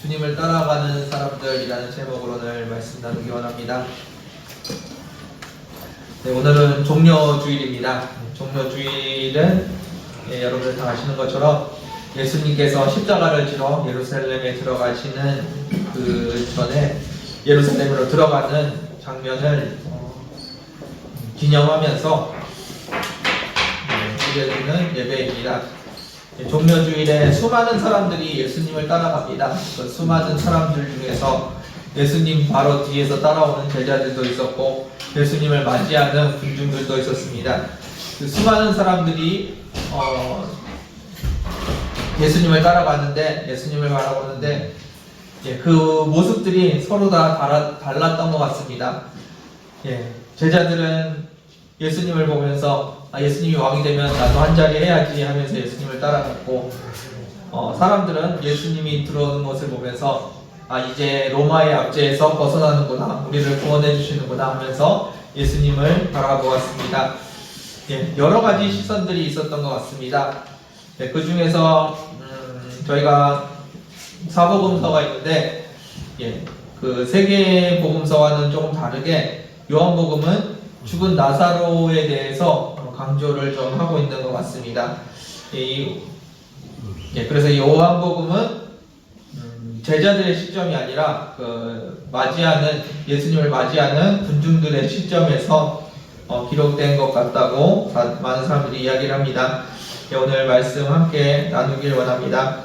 주님을 따라가는 사람들이라는 제목으로 오늘 말씀 나누기 원합니다. 네, 오늘은 종려주일입니다. 종려주일은 여러분들 다 아시는 것처럼 예수님께서 십자가를 지러 예루살렘에 들어가시는 그 전에 예루살렘으로 들어가는 장면을 기념하면서 드려지는 예배입니다. 종려주일에 수많은 사람들이 예수님을 따라갑니다. 그 수많은 사람들 중에서 예수님 바로 뒤에서 따라오는 제자들도 있었고 예수님을 맞이하는 군중들도 있었습니다. 그 수많은 사람들이 예수님을 따라가는데 예수님을 바라보는데 그 모습들이 서로 다 달랐던 것 같습니다. 제자들은 예수님을 보면서 예수님이 왕이 되면 나도 한 자리 해야지 하면서 예수님을 따라갔고 사람들은 예수님이 들어오는 것을 보면서 이제 로마의 압제에서 벗어나는구나, 우리를 구원해 주시는구나 하면서 예수님을 바라보았습니다. 여러 가지 시선들이 있었던 것 같습니다. 그 중에서 저희가 사복음서가 있는데 그 세 개의 복음서와는 조금 다르게 요한복음은 죽은 나사로에 대해서 강조를 좀 하고 있는 것 같습니다. 그래서 요한복음은 제자들의 시점이 아니라 예수님을 맞이하는 군중들의 시점에서 기록된 것 같다고 많은 사람들이 이야기를 합니다. 오늘 말씀 함께 나누길 원합니다.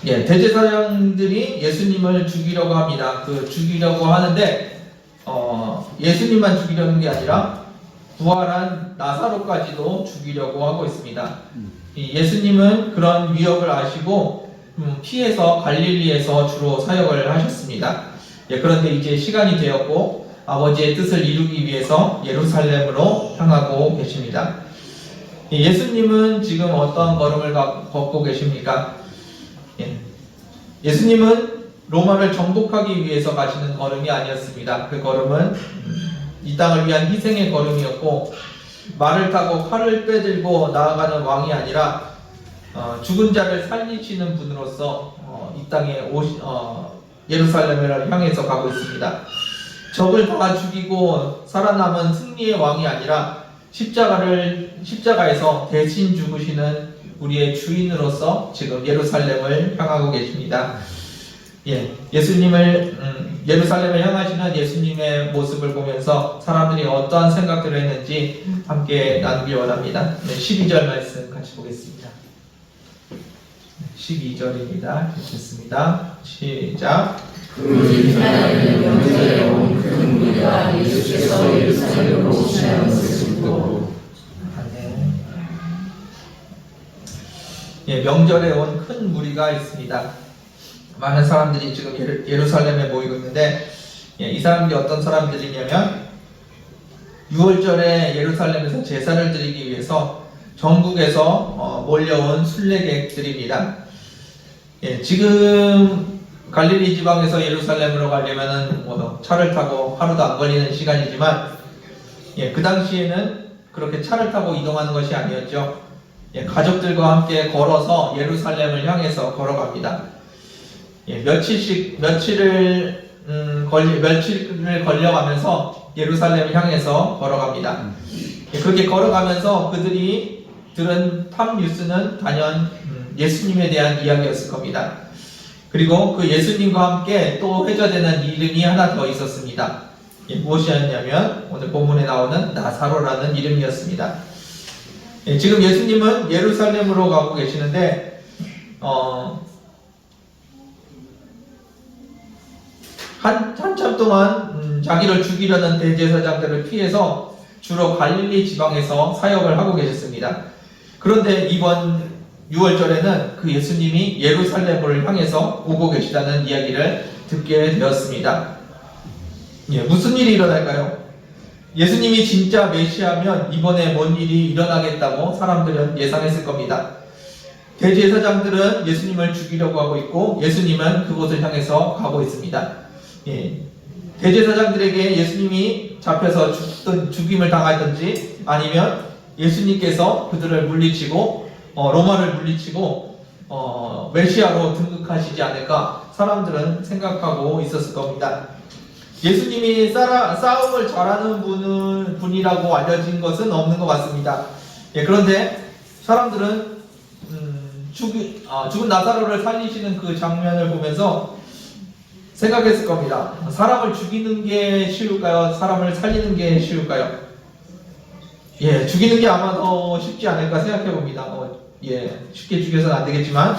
대제사장들이 예수님을 죽이려고 합니다. 죽이려고 하는데 예수님만 죽이려는 게 아니라 부활한 나사로까지도 죽이려고 하고 있습니다. 예수님은 그런 위협을 아시고 피해서 갈릴리에서 주로 사역을 하셨습니다. 그런데 이제 시간이 되었고 아버지의 뜻을 이루기 위해서 예루살렘으로 향하고 계십니다. 예수님은 지금 어떤 걸음을 걷고 계십니까? 예수님은 로마를 정복하기 위해서 가시는 걸음이 아니었습니다. 그 걸음은 이 땅을 위한 희생의 걸음이었고 말을 타고 칼을 빼들고 나아가는 왕이 아니라 죽은 자를 살리시는 분으로서 이 땅에 예루살렘을 향해서 가고 있습니다. 적을 다 죽이고 살아남은 승리의 왕이 아니라 십자가에서 대신 죽으시는 우리의 주인으로서 지금 예루살렘을 향하고 계십니다. 예루살렘을 향하시는 예수님의 모습을 보면서 사람들이 어떠한 생각들을 했는지 함께 나누기 원합니다. 12절 말씀 같이 보겠습니다. 12절입니다. 읽겠습니다. 시작. 이스라엘 명절에 온 큰 무리가 예수께서 예루살렘으로 오시는 것을 듣고 명절에 온 큰 무리가 있습니다. 많은 사람들이 지금 예루살렘에 모이고 있는데 이 사람들이 어떤 사람들이냐면 6월절에 예루살렘에서 제사를 드리기 위해서 전국에서 몰려온 순례객들입니다. 지금 갈릴리 지방에서 예루살렘으로 가려면 차를 타고 하루도 안 걸리는 시간이지만 그 당시에는 그렇게 차를 타고 이동하는 것이 아니었죠. 가족들과 함께 걸어서 예루살렘을 향해서 걸어갑니다. 며칠을 걸려가면서 예루살렘을 향해서 걸어갑니다. 그렇게 걸어가면서 그들이 들은 탑 뉴스는 단연 예수님에 대한 이야기였을 겁니다. 그리고 그 예수님과 함께 또 회자되는 이름이 하나 더 있었습니다. 무엇이었냐면 오늘 본문에 나오는 나사로라는 이름이었습니다. 지금 예수님은 예루살렘으로 가고 계시는데 한참 동안 자기를 죽이려는 대제사장들을 피해서 주로 갈릴리 지방에서 사역을 하고 계셨습니다. 그런데 이번 6월절에는 그 예수님이 예루살렘을 향해서 오고 계시다는 이야기를 듣게 되었습니다. 무슨 일이 일어날까요? 예수님이 진짜 메시아면 이번에 뭔 일이 일어나겠다고 사람들은 예상했을 겁니다. 대제사장들은 예수님을 죽이려고 하고 있고 예수님은 그곳을 향해서 가고 있습니다. 대제사장들에게 예수님이 잡혀서 죽임을 당하든지 아니면 예수님께서 그들을 물리치고 로마를 물리치고 메시아로 등극하시지 않을까 사람들은 생각하고 있었을 겁니다. 예수님이 싸움을 잘하는 분이라고 알려진 것은 없는 것 같습니다. 예, 그런데 사람들은 죽은 나사로를 살리시는 그 장면을 보면서 생각했을 겁니다. 사람을 죽이는 게 쉬울까요? 사람을 살리는 게 쉬울까요? 예, 죽이는 게 아마 더 쉽지 않을까 생각해 봅니다. 예, 쉽게 죽여서는 안 되겠지만,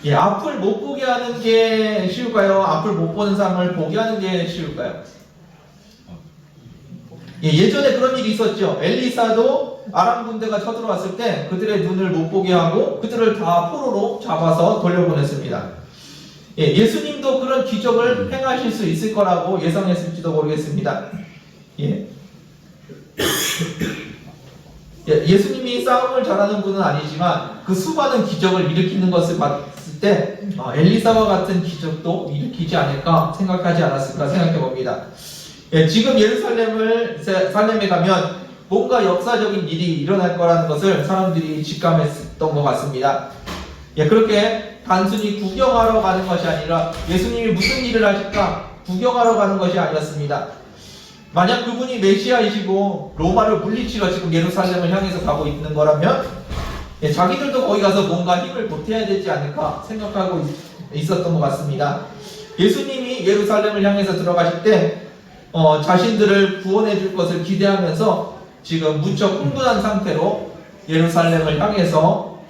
예, 앞을 못 보게 하는 게 쉬울까요? 앞을 못 보는 사람을 보게 하는 게 쉬울까요? 예, 예전에 그런 일이 있었죠. 엘리사도 아람 군대가 쳐들어왔을 때 그들의 눈을 못 보게 하고 그들을 다 포로로 잡아서 돌려보냈습니다. 예, 예수님도 그런 기적을 행하실 수 있을 거라고 예상했을지도 모르겠습니다. 예. 예수님이 싸움을 잘하는 분은 아니지만 그 수많은 기적을 일으키는 것을 봤을 때 엘리사와 같은 기적도 일으키지 않을까 생각하지 않았을까 생각해 봅니다. 예, 지금 예루살렘에 가면 뭔가 역사적인 일이 일어날 거라는 것을 사람들이 직감했던 것 같습니다. 예, 그렇게 단순히 구경하러 가는 것이 아니라 예수님이 무슨 일을 하실까 구경하러 가는 것이 아니었습니다. 만약 그분이 메시아이시고 로마를 물리치러 지금 예루살렘을 향해서 가고 있는 거라면 자기들도 거기 가서 뭔가 힘을 보태야 되지 않을까 생각하고 있었던 것 같습니다. 예수님이 예루살렘을 향해서 들어가실 때 자신들을 구원해 줄 것을 기대하면서 지금 무척 흥분한 상태로 예루살렘을 향해서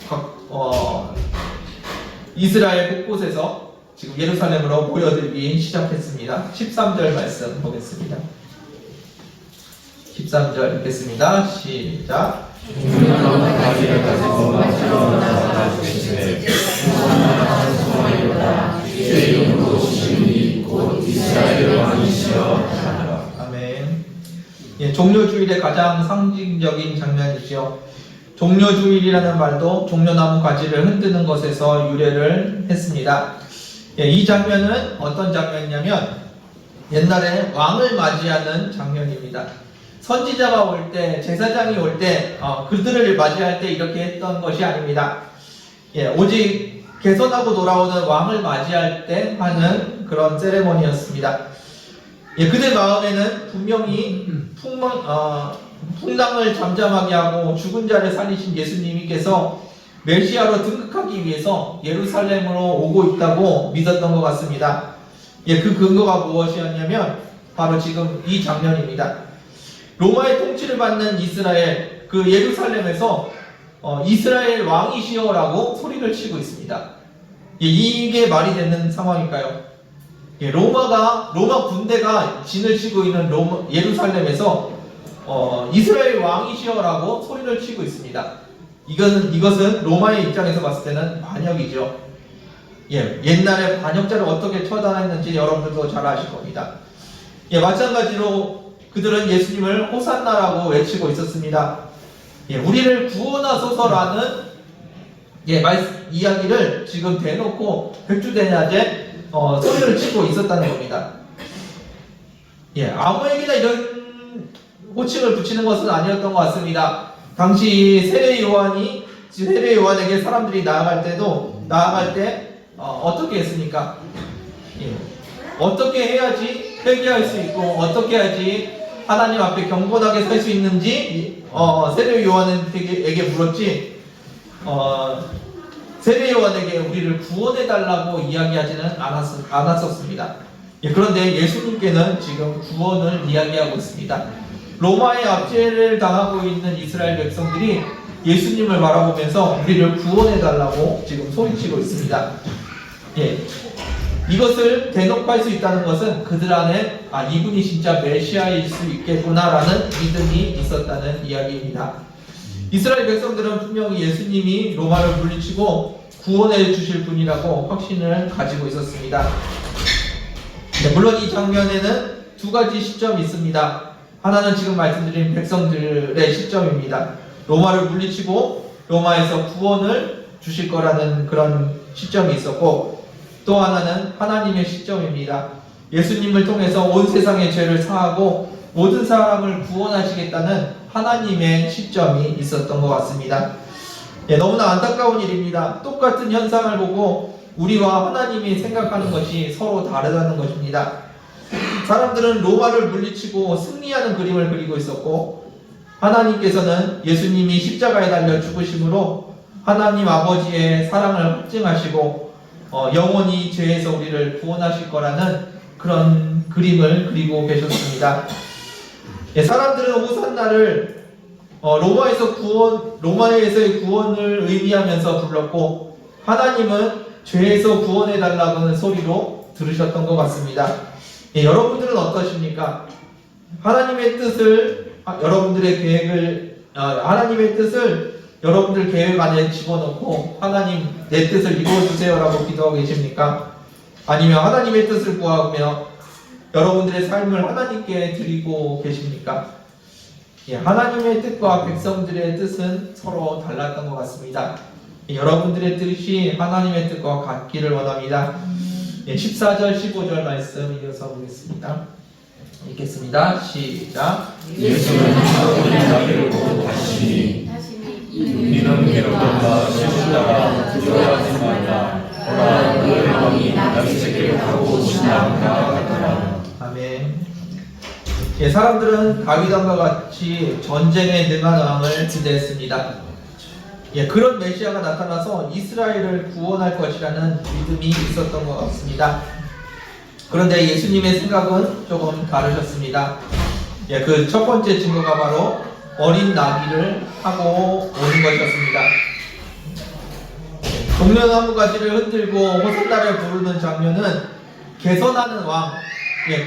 이스라엘 곳곳에서 지금 예루살렘으로 모여들기 시작했습니다. 13절 말씀 보겠습니다. 13절 읽겠습니다. 시작. 아멘. 예, 종려주일의 가장 상징적인 장면이죠. 종려주일이라는 말도 종려나무 가지를 흔드는 것에서 유래를 했습니다. 예, 이 장면은 어떤 장면이냐면 옛날에 왕을 맞이하는 장면입니다. 선지자가 올 때, 제사장이 올 때, 그들을 맞이할 때 이렇게 했던 것이 아닙니다. 예, 오직 개선하고 돌아오는 왕을 맞이할 때 하는 그런 세레모니였습니다. 예, 그들 마음에는 분명히 풍랑을 잠잠하게 하고 죽은 자를 살리신 예수님께서 메시아로 등극하기 위해서 예루살렘으로 오고 있다고 믿었던 것 같습니다. 예, 그 근거가 무엇이었냐면 바로 지금 이 장면입니다. 로마의 통치를 받는 이스라엘, 그 예루살렘에서 이스라엘 왕이시여라고 소리를 치고 있습니다. 예, 이게 말이 되는 상황일까요? 예, 로마 군대가 진을 치고 있는 예루살렘에서 이스라엘 왕이시여라고 소리를 치고 있습니다. 이것은 로마의 입장에서 봤을 때는 반역이죠. 예, 옛날에 반역자를 어떻게 처단했는지 여러분들도 잘 아실 겁니다. 예, 마찬가지로 그들은 예수님을 호산나라고 외치고 있었습니다. 예, 우리를 구원하소서라는 이야기를 지금 대놓고 백주대낮에 소리를 치고 있었다는 겁니다. 예, 아무에게나 이런 호칭을 붙이는 것은 아니었던 것 같습니다. 당시 세례 요한에게 사람들이 나아갈 때 어떻게 했습니까? 예, 어떻게 해야지 회개할 수 있고 어떻게 해야지 하나님 앞에 경건하게 설 수 있는지 세례 요한에게 물었지 세례 요한에게 우리를 구원해 달라고 이야기하지는 않았었습니다. 예, 그런데 예수님께는 지금 구원을 이야기하고 있습니다. 로마의 압제를 당하고 있는 이스라엘 백성들이 예수님을 바라보면서 우리를 구원해 달라고 지금 소리치고 있습니다. 예, 이것을 대놓고 할 수 있다는 것은 그들 안에 이분이 진짜 메시아일 수 있겠구나라는 믿음이 있었다는 이야기입니다. 이스라엘 백성들은 분명히 예수님이 로마를 물리치고 구원해 주실 분이라고 확신을 가지고 있었습니다. 네, 물론 이 장면에는 두 가지 시점이 있습니다. 하나는 지금 말씀드린 백성들의 시점입니다. 로마를 물리치고 로마에서 구원을 주실 거라는 그런 시점이 있었고, 또 하나는 하나님의 시점입니다. 예수님을 통해서 온 세상의 죄를 사하고 모든 사람을 구원하시겠다는 하나님의 시점이 있었던 것 같습니다. 너무나 안타까운 일입니다. 똑같은 현상을 보고 우리와 하나님이 생각하는 것이 서로 다르다는 것입니다. 사람들은 로마를 물리치고 승리하는 그림을 그리고 있었고, 하나님께서는 예수님이 십자가에 달려 죽으심으로 하나님 아버지의 사랑을 확증하시고 영원히 죄에서 우리를 구원하실 거라는 그런 그림을 그리고 계셨습니다. 사람들은 호산나를 로마에서의 구원을 의미하면서 불렀고, 하나님은 죄에서 구원해달라고 하는 소리로 들으셨던 것 같습니다. 여러분들은 어떠십니까? 하나님의 뜻을 여러분들 계획 안에 집어넣고 하나님 내 뜻을 이루어주세요라고 기도하고 계십니까? 아니면 하나님의 뜻을 구하며 여러분들의 삶을 하나님께 드리고 계십니까? 하나님의 뜻과 백성들의 뜻은 서로 달랐던 것 같습니다. 여러분들의 뜻이 하나님의 뜻과 같기를 원합니다. 14절 15절 말씀 이어서 보겠습니다. 읽겠습니다. 시작. 예수는 자기의 자기를 보고 하시니 우리는 괴롭다가 쉬었다가 두려워하지 말라. 보라, 너의 왕이 다윗에게 가고 오신다 하더라. 아멘. 사람들은 다윗 왕과 같이 전쟁에 능한 왕을 기대했습니다. 그런 메시아가 나타나서 이스라엘을 구원할 것이라는 믿음이 있었던 것 같습니다. 그런데 예수님의 생각은 조금 다르셨습니다. 그 첫 번째 증거가 바로 어린 나귀를 타고 오는 것이었습니다. 종려나무 가지를 흔들고 호산나를 부르는 장면은 개선하는 왕,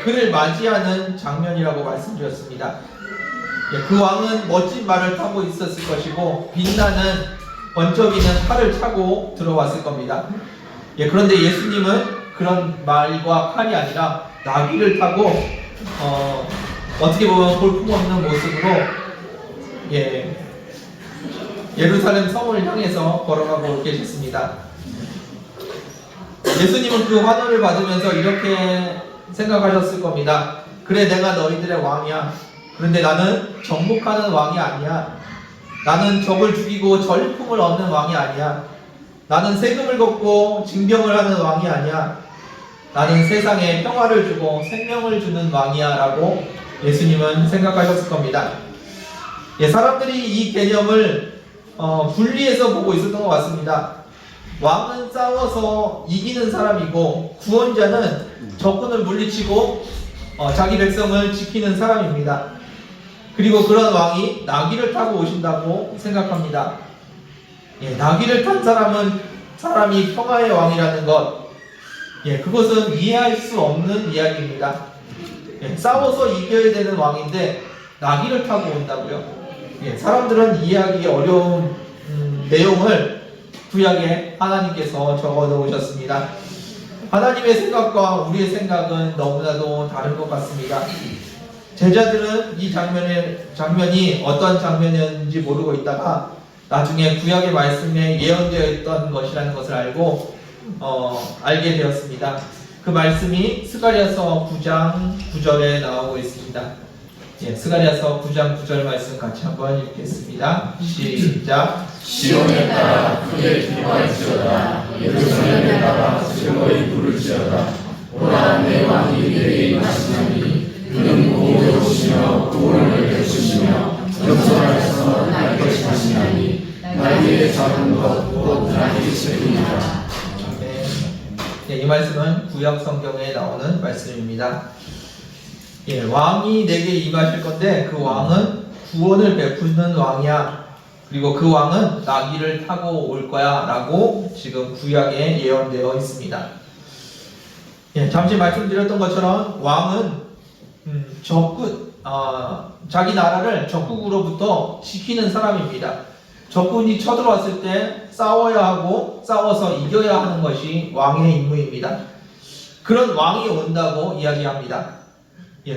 그를 맞이하는 장면이라고 말씀드렸습니다. 그 왕은 멋진 말을 타고 있었을 것이고 빛나는 번쩍이는 칼을 차고 들어왔을 겁니다. 그런데 예수님은 그런 말과 칼이 아니라 나귀를 타고 어떻게 보면 볼품없는 모습으로 예루살렘 성을 향해서 걸어가고 계셨습니다. 예수님은 그 환호를 받으면서 이렇게 생각하셨을 겁니다. 그래, 내가 너희들의 왕이야. 그런데 나는 정복하는 왕이 아니야. 나는 적을 죽이고 전리품을 얻는 왕이 아니야. 나는 세금을 걷고 징병을 하는 왕이 아니야. 나는 세상에 평화를 주고 생명을 주는 왕이야 라고 예수님은 생각하셨을 겁니다. 사람들이 이 개념을 분리해서 보고 있었던 것 같습니다. 왕은 싸워서 이기는 사람이고 구원자는 적군을 물리치고 자기 백성을 지키는 사람입니다. 그리고 그런 왕이 나귀를 타고 오신다고 생각합니다. 나귀를 탄 사람이 평화의 왕이라는 것, 그것은 이해할 수 없는 이야기입니다. 싸워서 이겨야 되는 왕인데 나귀를 타고 온다고요? 사람들은 이해하기 어려운 내용을 구약에 하나님께서 적어 놓으셨습니다. 하나님의 생각과 우리의 생각은 너무나도 다른 것 같습니다. 제자들은 이 장면이 어떤 장면이었는지 모르고 있다가 나중에 구약의 말씀에 예언되어 있던 것이라는 것을 알게 되었습니다. 그 말씀이 스가랴서 9장 9절에 나오고 있습니다. 스가랴서 9장 9절 말씀 같이 한번 읽겠습니다. 시작. 시온에 따라 크게 기뻐할지어다. 예루살렘에 따라 즐거이 부를지어다. 보라, 내 왕이 내게 임하시나니 그는 공의로우시며 구원을 베푸시며 겸손하셔서 날 것이 하시나니 나귀의 작은 것 곧 나귀의 책임이다. 이 말씀은 구약 성경에 나오는 말씀입니다. 왕이 내게 임하실 건데 그 왕은 구원을 베푸는 왕이야. 그리고 그 왕은 나귀를 타고 올 거야 라고 지금 구약에 예언되어 있습니다. 잠시 말씀드렸던 것처럼 왕은 자기 나라를 적국으로부터 지키는 사람입니다. 적군이 쳐들어왔을 때 싸워야 하고 싸워서 이겨야 하는 것이 왕의 임무입니다. 그런 왕이 온다고 이야기합니다.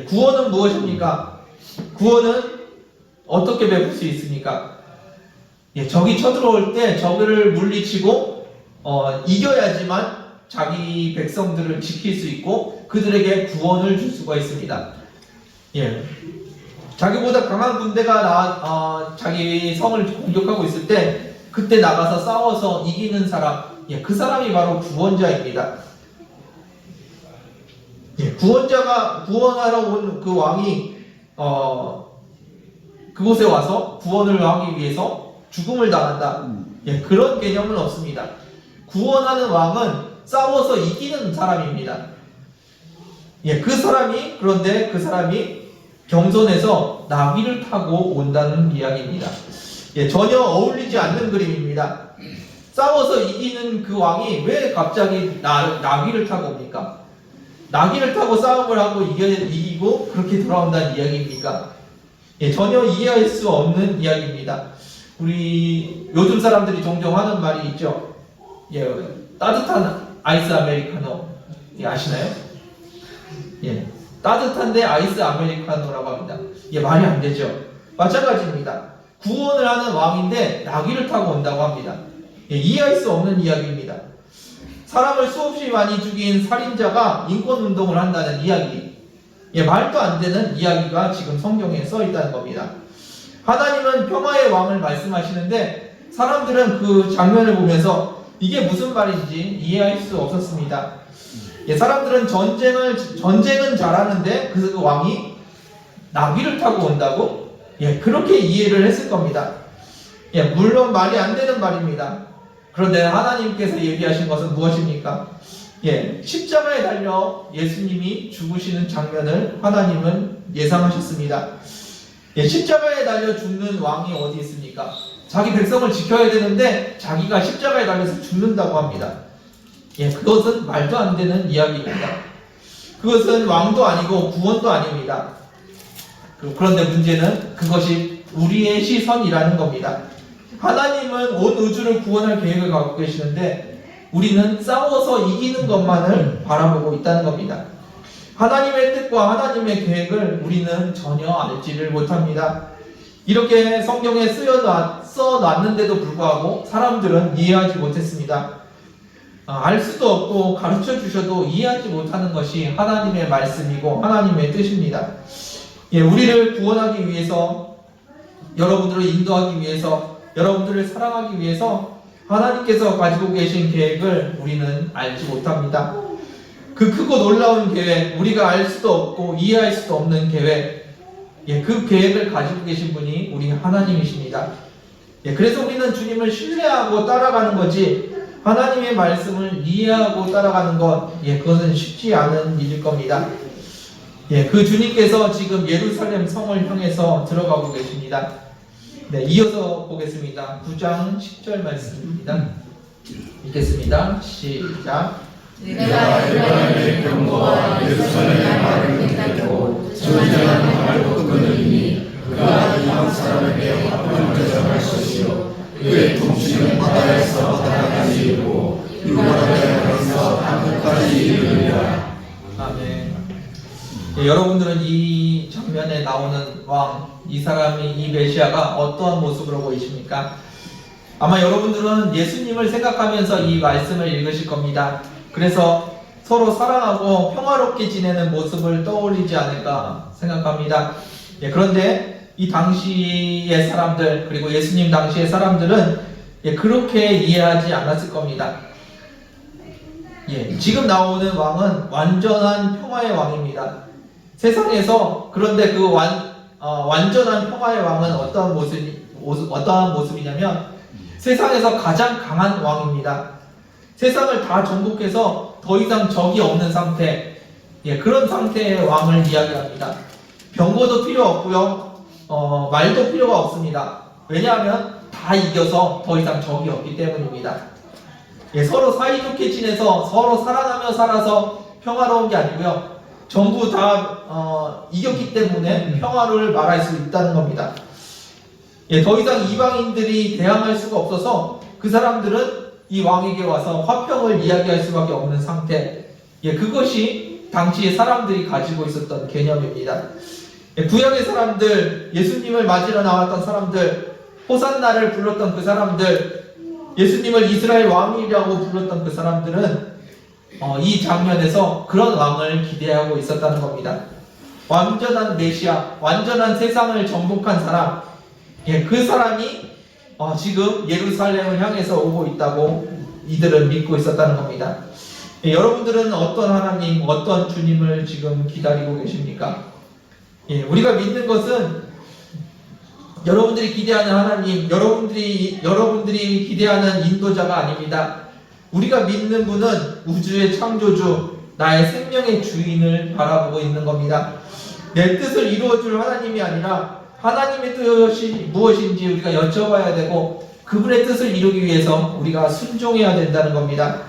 구원은 무엇입니까? 구원은 어떻게 베풀 수 있습니까? 적이 쳐들어올 때 적을 물리치고 이겨야지만 자기 백성들을 지킬 수 있고 그들에게 구원을 줄 수가 있습니다. 자기보다 강한 군대가 자기 성을 공격하고 있을 때 그때 나가서 싸워서 이기는 사람, 그 사람이 바로 구원자입니다. 구원자가 구원하러 온 그 왕이 그곳에 와서 구원을 하기 위해서 죽음을 당한다. 그런 개념은 없습니다. 구원하는 왕은 싸워서 이기는 사람입니다. 그런데 그 사람이 경선에서 나귀를 타고 온다는 이야기입니다. 전혀 어울리지 않는 그림입니다. 싸워서 이기는 그 왕이 왜 갑자기 나귀를 타고 옵니까? 나귀를 타고 싸움을 하고 이기고 그렇게 돌아온다는 이야기입니까? 전혀 이해할 수 없는 이야기입니다. 우리 요즘 사람들이 종종 하는 말이 있죠. 따뜻한 아이스 아메리카노 아시나요? 따뜻한데 아이스 아메리카노라고 합니다. 말이 안 되죠. 마찬가지입니다. 구원을 하는 왕인데 나귀를 타고 온다고 합니다. 이해할 수 없는 이야기입니다. 사람을 수없이 많이 죽인 살인자가 인권운동을 한다는 이야기. 말도 안 되는 이야기가 지금 성경에 써 있다는 겁니다. 하나님은 평화의 왕을 말씀하시는데 사람들은 그 장면을 보면서 이게 무슨 말인지 이해할 수 없었습니다. 사람들은 전쟁은 잘하는데 그 왕이 나귀를 타고 온다고? 그렇게 이해를 했을 겁니다. 물론 말이 안 되는 말입니다. 그런데 하나님께서 얘기하신 것은 무엇입니까? 십자가에 달려 예수님이 죽으시는 장면을 하나님은 예상하셨습니다. 십자가에 달려 죽는 왕이 어디 있습니까? 자기 백성을 지켜야 되는데 자기가 십자가에 달려서 죽는다고 합니다. 그것은 말도 안 되는 이야기입니다. 그것은 왕도 아니고 구원도 아닙니다. 그런데 문제는 그것이 우리의 시선이라는 겁니다. 하나님은 온 우주를 구원할 계획을 갖고 계시는데 우리는 싸워서 이기는 것만을 바라보고 있다는 겁니다. 하나님의 뜻과 하나님의 계획을 우리는 전혀 알지를 못합니다. 이렇게 성경에 써놨는데도 불구하고 사람들은 이해하지 못했습니다. 알 수도 없고 가르쳐 주셔도 이해하지 못하는 것이 하나님의 말씀이고 하나님의 뜻입니다. 우리를 구원하기 위해서, 여러분들을 인도하기 위해서, 여러분들을 사랑하기 위해서 하나님께서 가지고 계신 계획을 우리는 알지 못합니다. 그 크고 놀라운 계획, 우리가 알 수도 없고 이해할 수도 없는 계획, 그 계획을 가지고 계신 분이 우리 하나님이십니다. 그래서 우리는 주님을 신뢰하고 따라가는 거지 하나님의 말씀을 이해하고 따라가는 것, 그것은 쉽지 않은 일일 겁니다. 그 주님께서 지금 예루살렘 성을 향해서 들어가고 계십니다. 이어서 보겠습니다. 9장 10절 말씀입니다. 읽겠습니다. 시작. 내가 에브라임의 경고와 예루살렘의 말을 듣고 전쟁하는 말도 끊으리니 그가 이방 사람에게 화평을 가져갈 것이요 그의 통치는 바다에서 바다까지 이르고 유다에서 땅끝까지 이르리라. 아멘. 여러분들은 이 장면에 나오는 왕, 이 사람이, 이 메시아가 어떠한 모습으로 보이십니까? 아마 여러분들은 예수님을 생각하면서 이 말씀을 읽으실 겁니다. 그래서 서로 사랑하고 평화롭게 지내는 모습을 떠올리지 않을까 생각합니다. 그런데 이 당시의 사람들, 그리고 예수님 당시의 사람들은 그렇게 이해하지 않았을 겁니다. 지금 나오는 왕은 완전한 평화의 왕입니다. 세상에서, 그런데 그 완전한 평화의 왕은 어떠한 모습이냐면 세상에서 가장 강한 왕입니다. 세상을 다 정복해서 더 이상 적이 없는 상태, 그런 상태의 왕을 이야기합니다. 병거도 필요 없고요, 말도 필요가 없습니다. 왜냐하면 다 이겨서 더 이상 적이 없기 때문입니다. 서로 사이좋게 지내서 서로 사랑하며 살아서 평화로운 게 아니고요, 전부 다 이겼기 때문에 평화를 말할 수 있다는 겁니다. 더 이상 이방인들이 대항할 수가 없어서 그 사람들은 이 왕에게 와서 화평을 이야기할 수밖에 없는 상태, 그것이 당시의 사람들이 가지고 있었던 개념입니다. 구약의 사람들, 예수님을 맞으러 나왔던 사람들, 호산나를 불렀던 그 사람들, 예수님을 이스라엘 왕이라고 불렀던 그 사람들은 이 장면에서 그런 왕을 기대하고 있었다는 겁니다. 완전한 메시아, 완전한 세상을 정복한 사람, 그 사람이 지금 예루살렘을 향해서 오고 있다고 이들은 믿고 있었다는 겁니다. 여러분들은 어떤 하나님, 어떤 주님을 지금 기다리고 계십니까? 우리가 믿는 것은 여러분들이 기대하는 하나님, 여러분들이 기대하는 인도자가 아닙니다. 우리가 믿는 분은 우주의 창조주, 나의 생명의 주인을 바라보고 있는 겁니다. 내 뜻을 이루어줄 하나님이 아니라 하나님의 뜻이 무엇인지 우리가 여쭤봐야 되고 그분의 뜻을 이루기 위해서 우리가 순종해야 된다는 겁니다.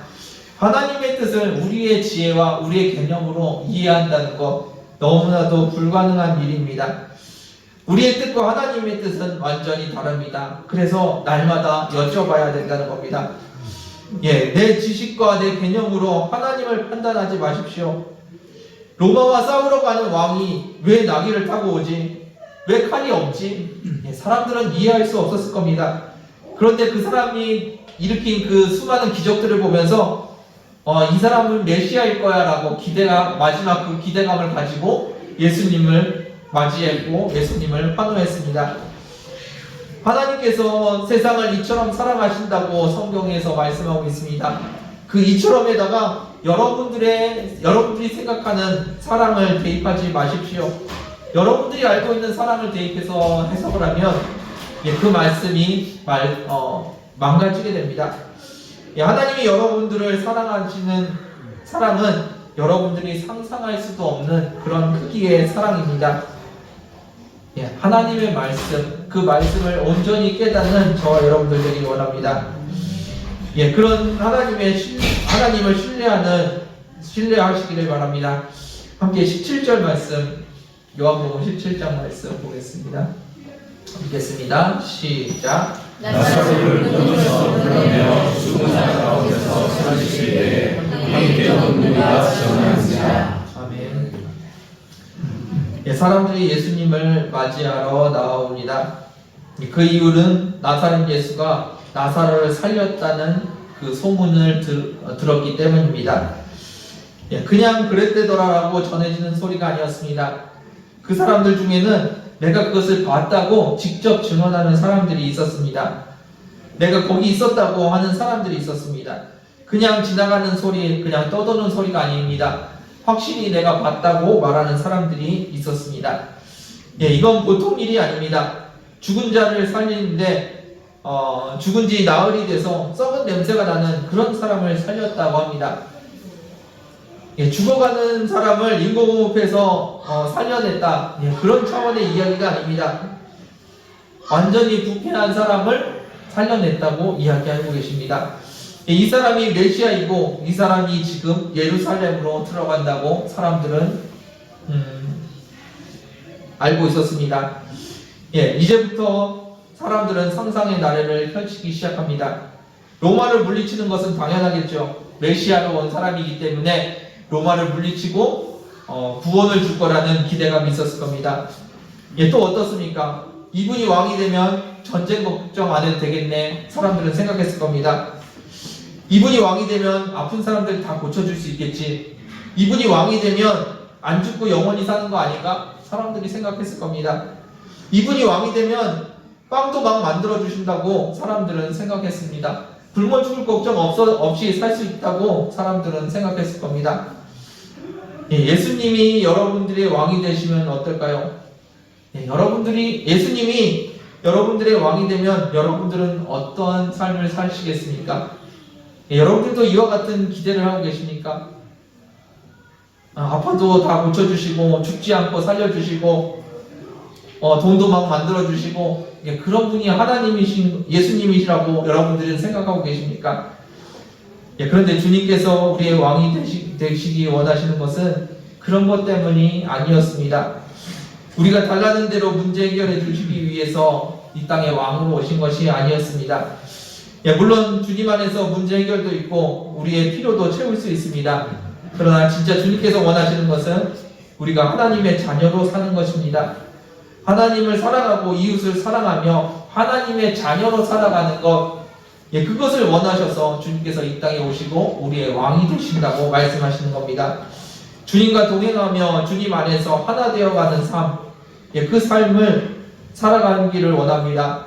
하나님의 뜻을 우리의 지혜와 우리의 개념으로 이해한다는 것 너무나도 불가능한 일입니다. 우리의 뜻과 하나님의 뜻은 완전히 다릅니다. 그래서 날마다 여쭤봐야 된다는 겁니다. 내 지식과 내 개념으로 하나님을 판단하지 마십시오. 로마와 싸우러 가는 왕이 왜 나귀를 타고 오지? 왜 칼이 없지? 사람들은 이해할 수 없었을 겁니다. 그런데 그 사람이 일으킨 그 수많은 기적들을 보면서 이 사람은 메시아일 거야 라고 마지막 그 기대감을 가지고 예수님을 맞이했고 예수님을 환호했습니다. 하나님께서 세상을 이처럼 사랑하신다고 성경에서 말씀하고 있습니다. 그 이처럼에다가 여러분들이 생각하는 사랑을 대입하지 마십시오. 여러분들이 알고 있는 사랑을 대입해서 해석을 하면 그 말씀이 망가지게 됩니다. 하나님이 여러분들을 사랑하시는 사랑은 여러분들이 상상할 수도 없는 그런 크기의 사랑입니다. 하나님의 말씀, 그 말씀을 온전히 깨닫는 저와 여러분들 되기 원합니다. 그런 하나님을 신뢰하시기를 바랍니다. 함께 17절 말씀, 요한복음 17장 말씀 보겠습니다. 읽겠습니다. 시작. 나사로를 끊어서 불러내어 죽은 자 가운데서 살리실 때에 함께 우리가 전하는지라. 아멘. 사람들이 예수님을 맞이하러 나옵니다. 그 이유는 나사렛 예수가 나사로를 살렸다는 그 소문을 들었기 때문입니다. 그냥 그랬대더라라고 전해지는 소리가 아니었습니다. 그 사람들 중에는 내가 그것을 봤다고 직접 증언하는 사람들이 있었습니다. 내가 거기 있었다고 하는 사람들이 있었습니다. 그냥 지나가는 소리, 그냥 떠도는 소리가 아닙니다. 확실히 내가 봤다고 말하는 사람들이 있었습니다. 이건 보통 일이 아닙니다. 죽은 자를 살리는데 죽은 지 나흘이 돼서 썩은 냄새가 나는 그런 사람을 살렸다고 합니다. 죽어가는 사람을 인공호흡해서 살려냈다. 그런 차원의 이야기가 아닙니다. 완전히 부패한 사람을 살려냈다고 이야기하고 계십니다. 이 사람이 메시아이고 이 사람이 지금 예루살렘으로 들어간다고 사람들은 알고 있었습니다. 이제부터 사람들은 상상의 나래를 펼치기 시작합니다. 로마를 물리치는 것은 당연하겠죠. 메시아로 온 사람이기 때문에 로마를 물리치고 구원을 줄 거라는 기대감이 있었을 겁니다. 또 어떻습니까? 이분이 왕이 되면 전쟁 걱정 안 해도 되겠네. 사람들은 생각했을 겁니다. 이분이 왕이 되면 아픈 사람들 다 고쳐줄 수 있겠지. 이분이 왕이 되면 안 죽고 영원히 사는 거 아닌가? 사람들이 생각했을 겁니다. 이분이 왕이 되면 빵도 막 만들어 주신다고 사람들은 생각했습니다. 굶어 죽을 걱정 없이 살 수 있다고 사람들은 생각했을 겁니다. 예수님이 여러분들의 왕이 되시면 어떨까요? 예수님이 여러분들의 왕이 되면 여러분들은 어떠한 삶을 사시겠습니까? 여러분들도 이와 같은 기대를 하고 계십니까? 아파도 다 고쳐주시고 죽지 않고 살려주시고 돈도 막 만들어주시고 그런 분이 예수님이시라고 여러분들은 생각하고 계십니까? 그런데 주님께서 우리의 왕이 되시기 원하시는 것은 그런 것 때문이 아니었습니다. 우리가 달라는 대로 문제 해결해 주시기 위해서 이 땅에 왕으로 오신 것이 아니었습니다. 물론 주님 안에서 문제 해결도 있고 우리의 필요도 채울 수 있습니다. 그러나 진짜 주님께서 원하시는 것은 우리가 하나님의 자녀로 사는 것입니다. 하나님을 사랑하고 이웃을 사랑하며 하나님의 자녀로 살아가는 것, 그것을 원하셔서 주님께서 이 땅에 오시고 우리의 왕이 되신다고 말씀하시는 겁니다. 주님과 동행하며 주님 안에서 하나 되어가는 삶, 그 삶을 살아가기를 원합니다.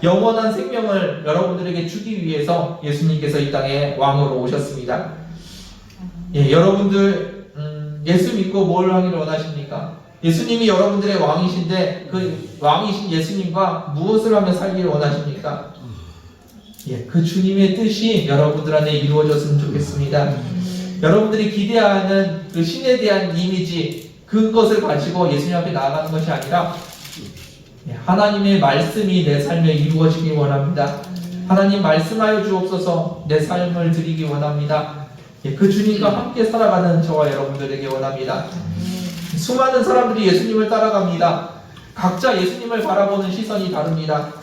영원한 생명을 여러분들에게 주기 위해서 예수님께서 이 땅에 왕으로 오셨습니다. 예, 여러분들 예수 믿고 뭘 하기를 원하십니까? 예수님이 여러분들의 왕이신데 그 왕이신 예수님과 무엇을 하며 살기를 원하십니까? 예, 그 주님의 뜻이 여러분들 안에 이루어졌으면 좋겠습니다. 여러분들이 기대하는 그 신에 대한 이미지, 그것을 가지고 예수님 앞에 나아가는 것이 아니라 하나님의 말씀이 내 삶에 이루어지기 원합니다. 하나님 말씀하여 주옵소서. 내 삶을 드리기 원합니다. 그 주님과 함께 살아가는 저와 여러분들에게 원합니다. 수많은 사람들이 예수님을 따라갑니다. 각자 예수님을 바라보는 시선이 다릅니다.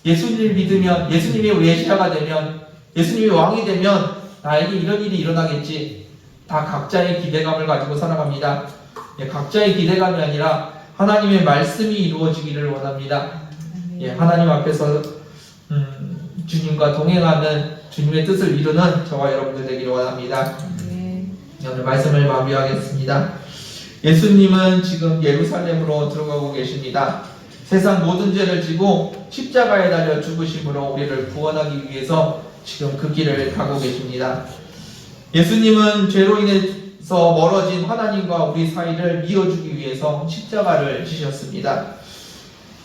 예수님을 믿으면, 예수님이 메시아가 되면, 예수님이 왕이 되면 나에게 이런 일이 일어나겠지. 다 각자의 기대감을 가지고 살아갑니다. 각자의 기대감이 아니라 하나님의 말씀이 이루어지기를 원합니다. 하나님 앞에서 주님과 동행하는 주님의 뜻을 이루는 저와 여러분들 되기를 원합니다. 오늘 말씀을 마무리하겠습니다. 예수님은 지금 예루살렘으로 들어가고 계십니다. 세상 모든 죄를 지고 십자가에 달려 죽으심으로 우리를 구원하기 위해서 지금 그 길을 가고 계십니다. 예수님은 죄로 인해서 멀어진 하나님과 우리 사이를 이어주기 위해서 십자가를 지셨습니다.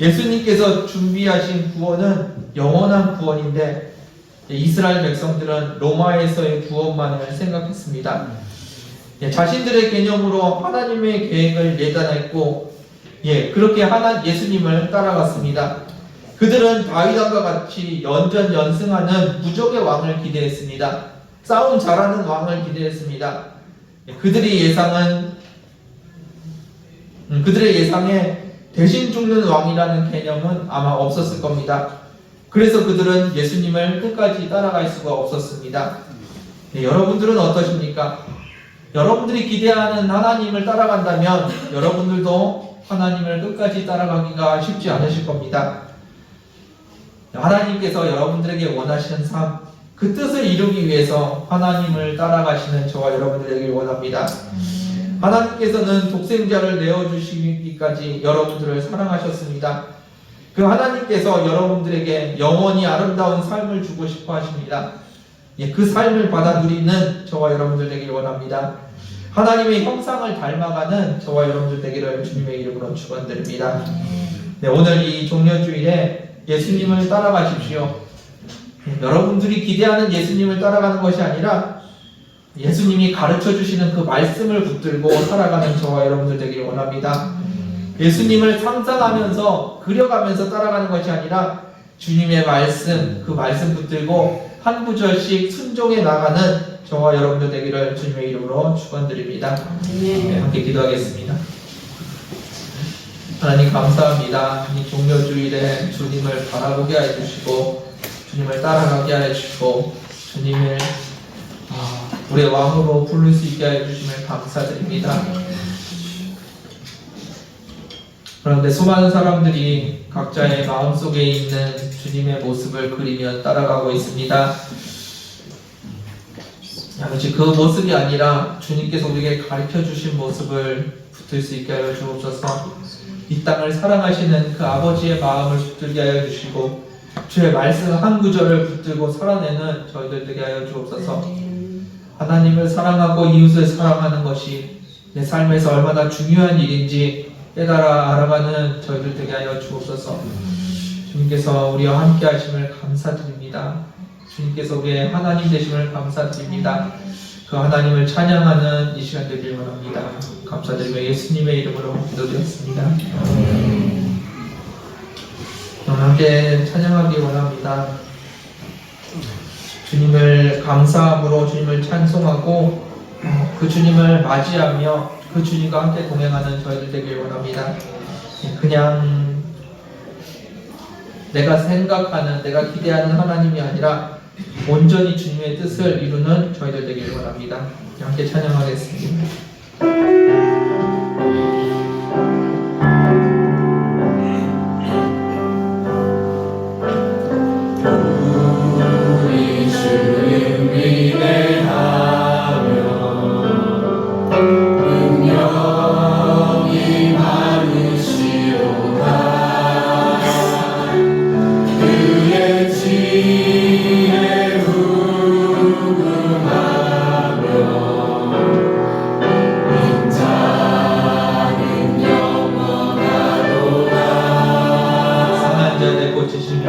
예수님께서 준비하신 구원은 영원한 구원인데 이스라엘 백성들은 로마에서의 구원만을 생각했습니다. 자신들의 개념으로 하나님의 계획을 예단했고 그렇게 예수님을 따라갔습니다. 그들은 다윗왕과 같이 연전연승하는 무적의 왕을 기대했습니다. 싸움 잘하는 왕을 기대했습니다. 그들의 예상에 대신 죽는 왕이라는 개념은 아마 없었을 겁니다. 그래서 그들은 예수님을 끝까지 따라갈 수가 없었습니다. 여러분들은 어떠십니까? 여러분들이 기대하는 하나님을 따라간다면 여러분들도 하나님을 끝까지 따라가기가 쉽지 않으실 겁니다. 하나님께서 여러분들에게 원하시는 삶, 그 뜻을 이루기 위해서 하나님을 따라가시는 저와 여러분들 되길 원합니다. 하나님께서는 독생자를 내어주시기까지 여러분들을 사랑하셨습니다. 그 하나님께서 여러분들에게 영원히 아름다운 삶을 주고 싶어 하십니다. 그 삶을 받아 누리는 저와 여러분들 되길 원합니다. 하나님의 형상을 닮아가는 저와 여러분들 되기를 주님의 이름으로 축원드립니다. 오늘 이 종려주일에 예수님을 따라가십시오. 여러분들이 기대하는 예수님을 따라가는 것이 아니라 예수님이 가르쳐 주시는 그 말씀을 붙들고 살아가는 저와 여러분들 되기를 원합니다. 예수님을 상상하면서 그려가면서 따라가는 것이 아니라 주님의 말씀, 그 말씀 붙들고 한 구절씩 순종해 나가는 저와 여러분들 되기를 주님의 이름으로 축원드립니다. 함께 기도하겠습니다. 하나님 감사합니다. 이 종려주일에 주님을 바라보게 해주시고 주님을 따라가게 해주시고 주님을 우리의 왕으로 부를 수 있게 해주심을 감사드립니다. 그런데 수많은 사람들이 각자의 마음속에 있는 주님의 모습을 그리며 따라가고 있습니다. 아버지, 그 모습이 아니라 주님께서 우리에게 가르쳐주신 모습을 붙들 수 있게 하여 주옵소서. 이 땅을 사랑하시는 그 아버지의 마음을 붙들게 하여 주시고 주의 말씀 한 구절을 붙들고 살아내는 저희들 되게 하여 주옵소서. 하나님을 사랑하고 이웃을 사랑하는 것이 내 삶에서 얼마나 중요한 일인지 깨달아 알아가는 저희들 되게 하여 주옵소서. 주님께서 우리와 함께 하심을 감사드립니다. 주님께서 우리의 하나님 되심을 감사드립니다. 그 하나님을 찬양하는 이 시간 되길 원합니다. 감사드리며 예수님의 이름으로 기도드렸습니다. 함께 찬양하기 원합니다. 주님을 감사함으로 주님을 찬송하고 그 주님을 맞이하며 그 주님과 함께 동행하는 저희들 되길 원합니다. 그냥 내가 생각하는, 내가 기대하는 하나님이 아니라 온전히 주님의 뜻을 이루는 저희들 되길 원합니다. 함께 찬양하겠습니다. 그 상한 자를 고치시며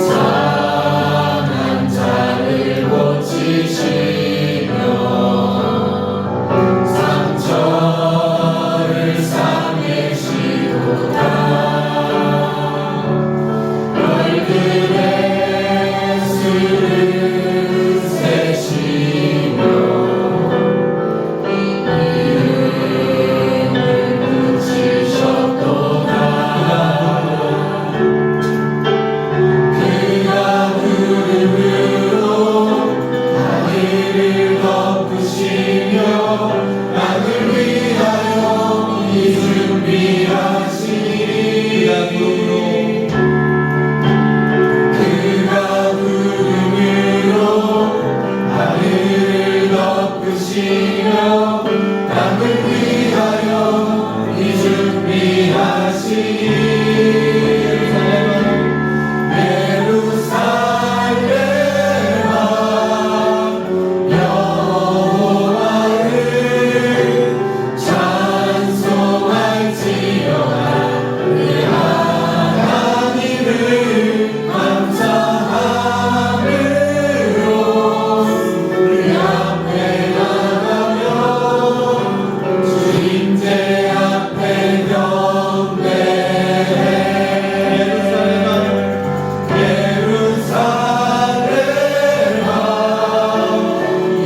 상한 자를 고치시며 상처를 싸매시도다. 얼굴에 술을 세시며 이름을 붙이셨도다. 그가 구름으로 하늘을 덮으시며 땅을 위하여 이 준비하시니 그가 구름으로 하늘을 덮으시며 땅을 위하여 이 준비하시니 예루살렘아 여호와를 찬송할지어다. 그 하나님을 감사함으로 그 앞에 나가며 주임제 앞에 경배해. 예루살렘아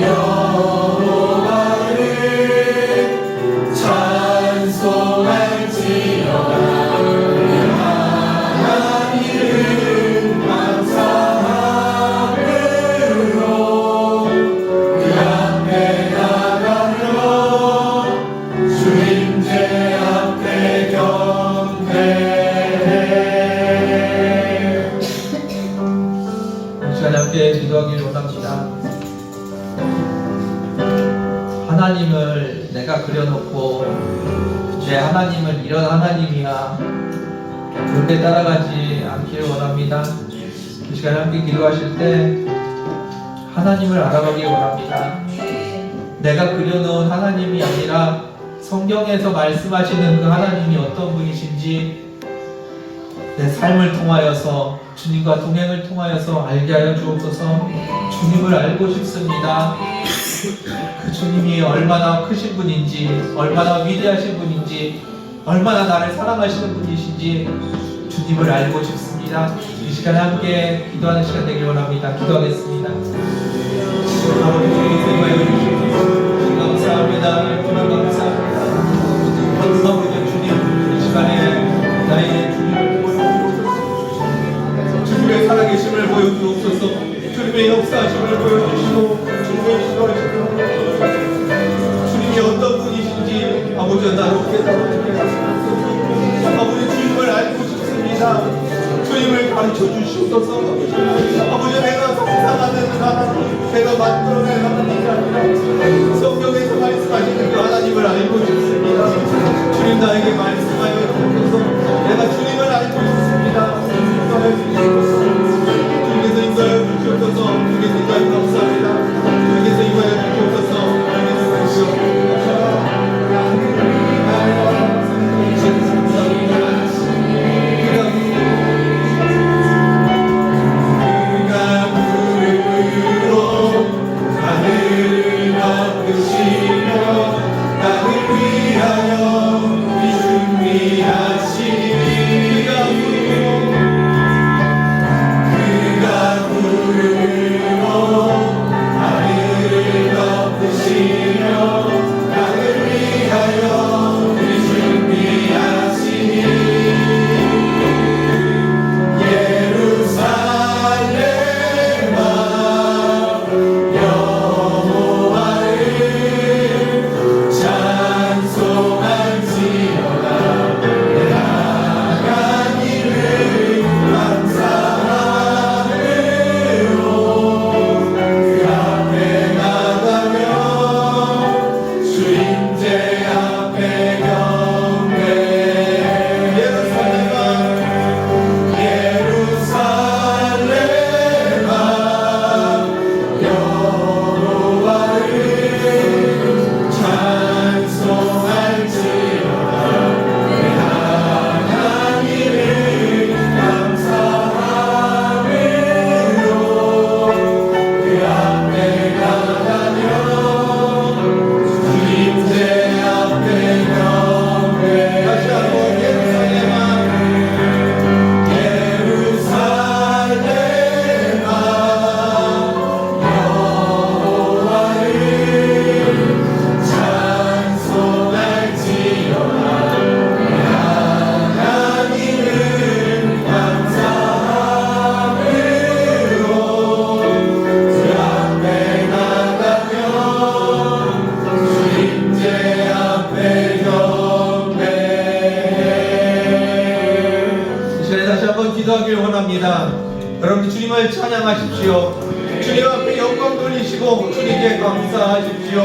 여호와를 찬송할지어다. 그 하나님을 감사함으로 그 앞에 나가며 주임제 앞에 경배해. 이 시간 함께 기도하기를 원합니다. 하나님을 내가 그려놓고 내 하나님은 이런 하나님이야 그렇게 따라가지 않기를 원합니다. 이 시간 함께 기도하실 때 하나님을 알아가기 원합니다. 내가 그려놓은 하나님이 아니라 성경에서 말씀하시는 그 하나님이 어떤 분이신지 내 삶을 통하여서 주님과 동행을 통하여서 알게 하여 주옵소서. 주님을 알고 싶습니다. 그 주님이 얼마나 크신 분인지, 얼마나 위대하신 분인지, 얼마나 나를 사랑하시는 분이신지 주님을 알고 싶습니다. 이 시간에 함께 기도하는 시간 되길 원합니다. 기도하겠습니다. 아버지 주님 인하여 주시니 감사합니다. 주님 감사합니다. 아버지 주님 이 시간에 나의 주님을 보여주옵소서. 주님의 살아계심을 보여주옵소서. 주님의 역사하심을 보여주시고 주님의 인도하심을 보여주옵소서. 주님이 어떤 분이신지 아버지 나로 깨달아주게 하시옵소서. 아버지 주님을 알고 싶습니다. 주님을 가르쳐 주시옵소서. 아버지 내가 상상하는 하나님, 내가 만들어낸 하나님이 아니라 성경에서 말씀하시는 그 하나님을 알고 싶습니다. 주님 나에게 말씀하여 주옵소서. 내가 주님을 알고 싶습니다. 인도하여 주시옵소서. 주님께서 인도하여 주시옵소서. 주님께서 인도하여 감사합니다. 주님께서 인도하여 주시옵소서. 주님께서 주시옵소서. 하늘을 덮으시며 땅을 위하여 주님을 찬양하십시오. 주님 앞에 영광 돌리시고 주님께 감사하십시오.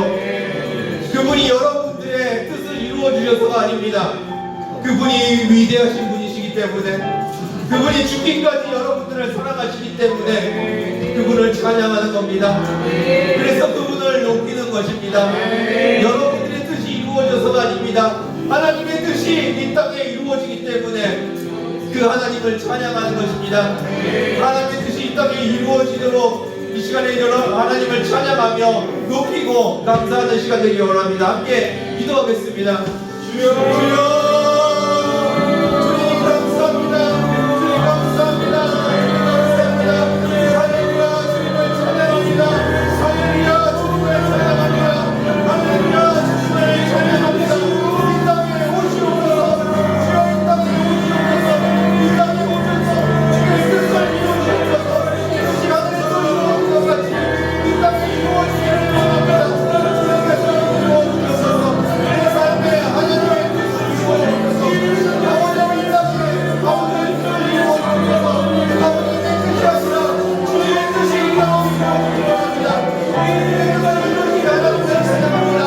그분이 여러분들의 뜻을 이루어 주셔서가 아닙니다. 그분이 위대하신 분이시기 때문에, 그분이 죽기까지 여러분들을 사랑하시기 때문에 그분을 찬양하는 겁니다. 그래서 그분을 높이는 것입니다. 여러분들의 뜻이 이루어져서가 아닙니다. 하나님의 뜻이 이 땅에 이루어지기 때문에 그 하나님을 찬양하는 것입니다. 하나님의 뜻이 이 땅에 이루어지도록 이 시간에 하나님을 찬양하며 높이고 감사하는 시간 되기 원합니다. 함께 기도하겠습니다. 주여, 주여, 주님 감사합니다. 주님 감사합니다. 주님 감사합니다. 할렐루야, 주님을 찬양합니다. 할렐루야, 주님을 찬양합니다. 할렐루야, 주님을 찬양합니다. 이 땅에 오시옵소서. 주여, 이 땅에 오시옵소서. 이 땅에 오셔서 주의 뜻을 이루시옵소서. 이 시간에 쏘시는 것 같이 이 땅에 이루어지기를 원합니다. 주님께서 이루어주셔서 내 삶에 하나님의 뜻을 이루어주셔서 아버지의 이 땅에 아버지의 뜻을 이루어주셔서 아버지의 내 뜻이 아니라 주님의 뜻이 이 땅에 이루어지기를 원합니다. 주님의 뜻을 이루기 하나님을 찬양합니다.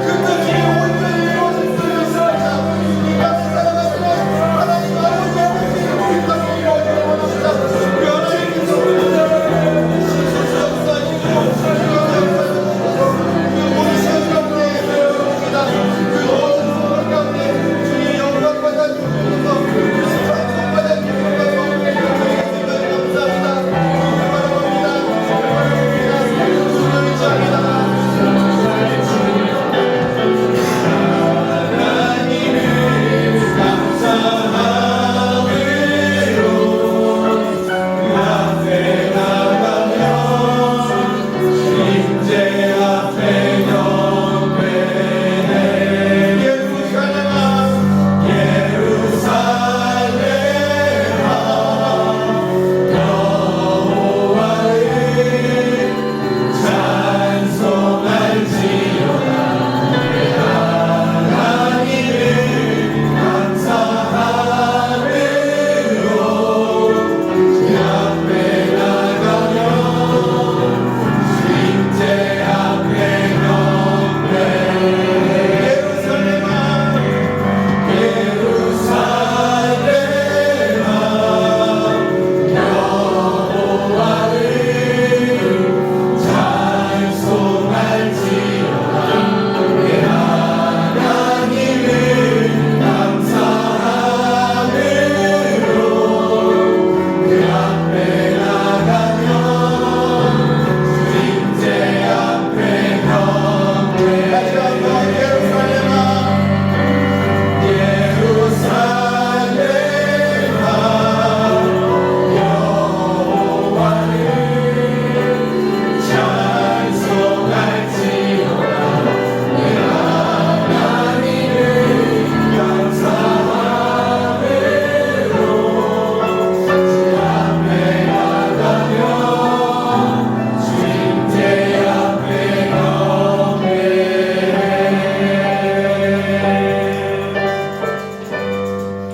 그 뜻이 온전히 이루어질 수 있습니다. 이 땅에 살아가시는 하나님 아버지의 뜻이 이 땅에 이루어지기를 원합니다. 그 하나님의 뜻을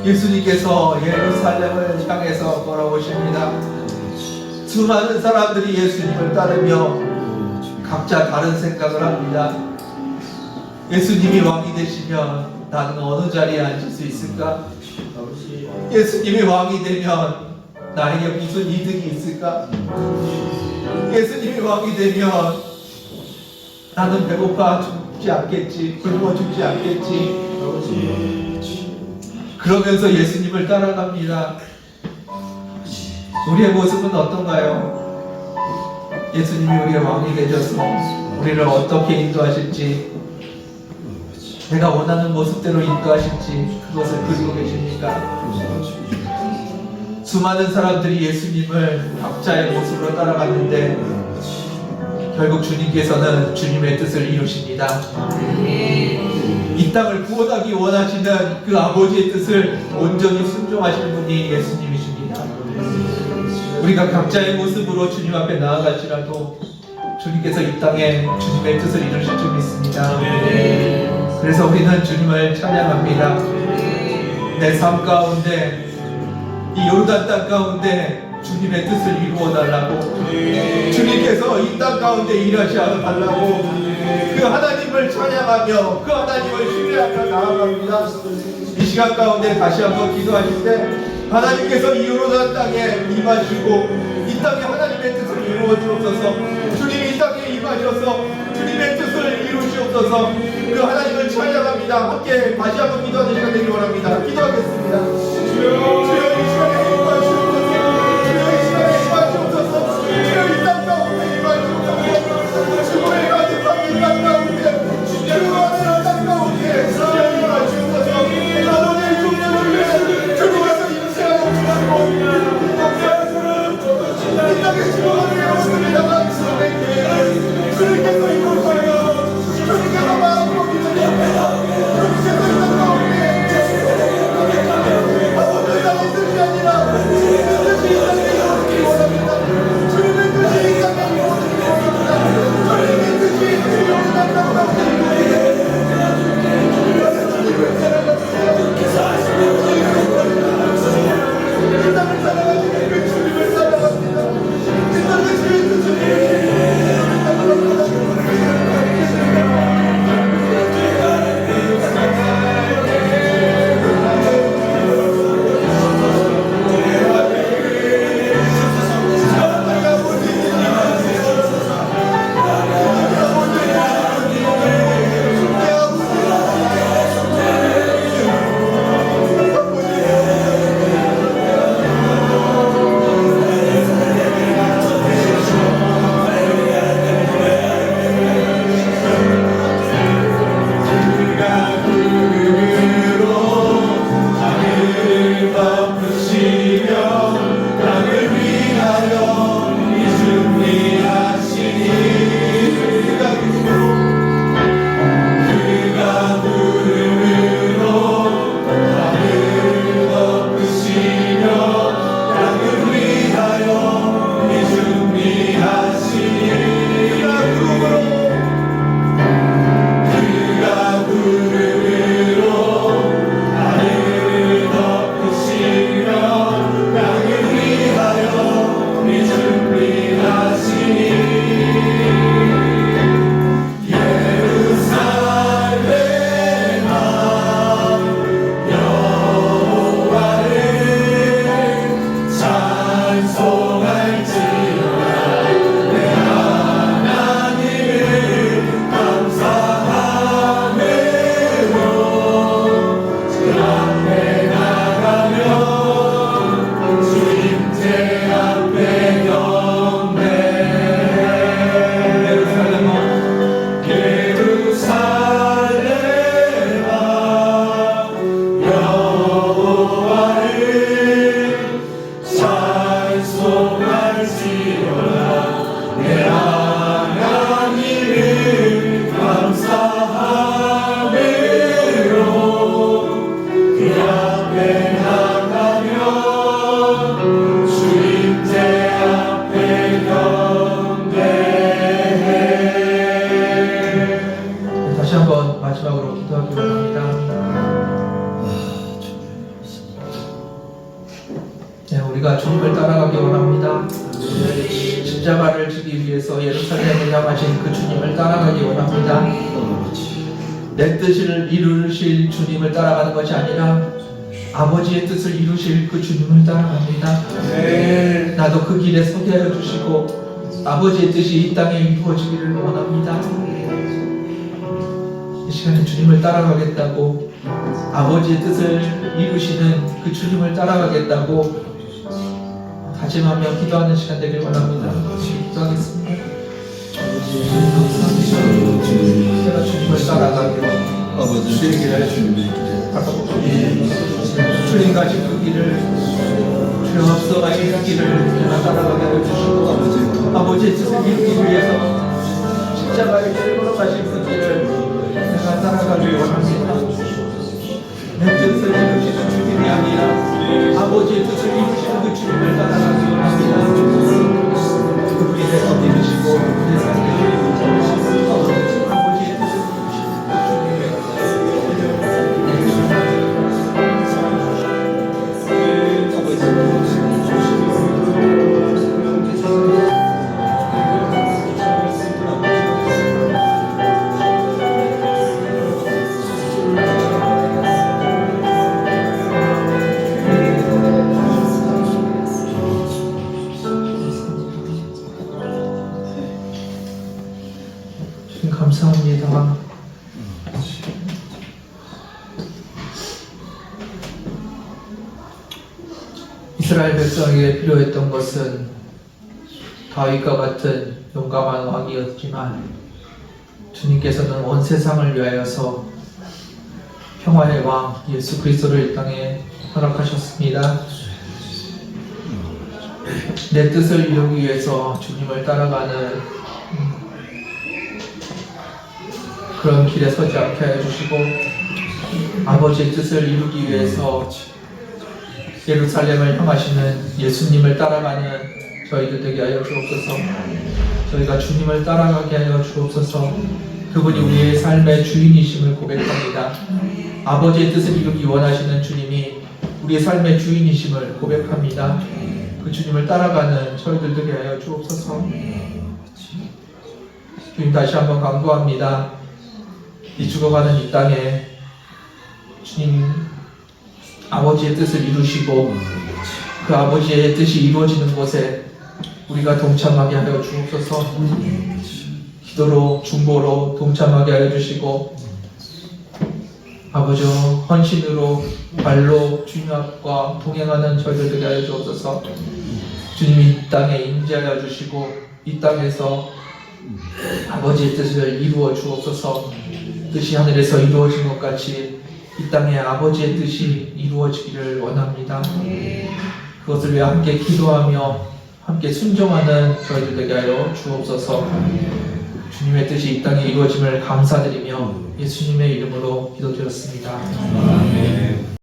예수님께서 예루살렘을 향해서 걸어오십니다. 수많은 사람들이 예수님을 따르며 각자 다른 생각을 합니다. 예수님이 왕이 되시면 나는 어느 자리에 앉을 수 있을까? 예수님이 왕이 되면 나에게 무슨 이득이 있을까? 예수님이 왕이 되면 나는 배고파 죽지 않겠지, 굶어 죽지 않겠지. 그러면서 예수님을 따라갑니다. 우리의 모습은 어떤가요? 예수님이 우리의 왕이 되셔서 우리를 어떻게 인도하실지, 내가 원하는 모습대로 인도하실지 그것을 그리고 계십니까? 수많은 사람들이 예수님을 각자의 모습으로 따라갔는데 결국 주님께서는 주님의 뜻을 이루십니다. 이 땅을 구원하기 원하시는 그 아버지의 뜻을 온전히 순종하시는 분이 예수님이십니다. 우리가 각자의 모습으로 주님 앞에 나아갈지라도 주님께서 이 땅에 주님의 뜻을 이루실 줄 믿습니다. 그래서 우리는 주님을 찬양합니다. 내 삶 가운데, 이 요르단 땅 가운데 주님의 뜻을 이루어 달라고, 주님께서 이 땅 가운데 일하셔 달라고 그 하나님을 찬양하며 그 하나님을 신뢰하며 나아갑니다. 이 시간 가운데 다시 한번 기도하실 때 하나님께서 이 요르단 땅에 임하시고 이 땅에 하나님의 뜻을 이루어 주옵소서. 주님이 이 땅에 임하셔서 주님의 뜻을 이루시옵소서. 그 하나님을 찬양합니다. 함께 다시 한번 기도하는 시간 되길 원합니다. 기도하겠습니다. 주여 이 시간에 임하시옵소서. 주여 이 시간에 임하시옵소서. 주여 이 땅 가운데 임하시옵소서. 주님의 가득한 이 땅 가운데 주님의 땅 가운데 주여 임하시옵소서. 아버지의 종들을 위해 주님께서 이 시간에 주시고 이 땅에 주어가는 여러분들이다가 주님께서 이곳하여 주님께서 마음으로 기도하여 주님께서 이 땅 가운데 아버지의 땅의 뜻이 아니라 주님의 뜻이 이 땅에 이루어지기 원합니다. 주님의 뜻이 이 땅에 이루어지기 원합니다. 주님의 뜻이 주님의 땅 가운데 주님을 사랑하시며 이 땅을 사랑하시는 그 주님을 사랑합니다. 이 땅의 주의 뜻을 우리가 주님을 따라가기 원합니다. 십자가를 지기 위해서 예루살렘을 향하신 그 주님을 따라가기 원합니다. 내 뜻을 이루실 주님을 따라가는 것이 아니라 아버지의 뜻을 이루실 그 주님을 따라갑니다. 나도 그 길에 서게 하여 주시고 아버지의 뜻이 이 땅에 이루어지기를 원합니다. 이 시간에 주님을 따라가겠다고, 아버지의 뜻을 이루시는 그 주님을 따라가겠다고 다짐하며 기도하는 시간 되길 원합니다. 기도하겠습니다. 제가 주님을 따라가기로 아버지 길에 주님의 주님 가신 그 길을, 주여 앞서 가신 그 길을 내가 따라가게 하여 주시고 아버지의 뜻을 이루기 위해서 십자가의 길을 걸어가신 그 길을 내가 따라가기 원합니다. 내 뜻을 이루시는 주님이 아니라 아버지의 뜻을 이루시는 그 주님을 따라가기 원합니다. 그분이 내 것 이루시고 내 삶을 이루시고 아버지의 뜻을 이루시는 감사합니다. 이스라엘 백성에게 필요했던 것은 다윗과 같은 용감한 왕이었지만 주님께서는 온 세상을 위하여서 평화의 왕 예수 그리스도를 이 땅에 허락하셨습니다. 내 뜻을 이루기 위해서 주님을 따라가는 그런 길에 서지 않게 해주시고 아버지의 뜻을 이루기 위해서 예루살렘을 향하시는 예수님을 따라가는 저희들 되게 하여 주옵소서. 저희가 주님을 따라가게 하여 주옵소서. 그분이 우리의 삶의 주인이심을 고백합니다. 아버지의 뜻을 이루기 원하시는 주님이 우리의 삶의 주인이심을 고백합니다. 그 주님을 따라가는 저희들 되게 하여 주옵소서. 주님 다시 한번 간구합니다. 이 죽어가는 이 땅에 주님 아버지의 뜻을 이루시고 그 아버지의 뜻이 이루어지는 곳에 우리가 동참하게 하여 주옵소서. 기도로 중보로 동참하게 하여 주시고 아버지 헌신으로 발로 주님 앞과 동행하는 저희들 되게 하여 주옵소서. 주님이 이 땅에 임재하여 주시고 이 땅에서 아버지의 뜻을 이루어 주옵소서. 뜻이 하늘에서 이루어진 것 같이 이 땅에 아버지의 뜻이 이루어지기를 원합니다. 그것을 위해 함께 기도하며 함께 순종하는 저희들 되게 하여 주옵소서. 주님의 뜻이 이 땅에 이루어짐을 감사드리며 예수님의 이름으로 기도드렸습니다. 아멘.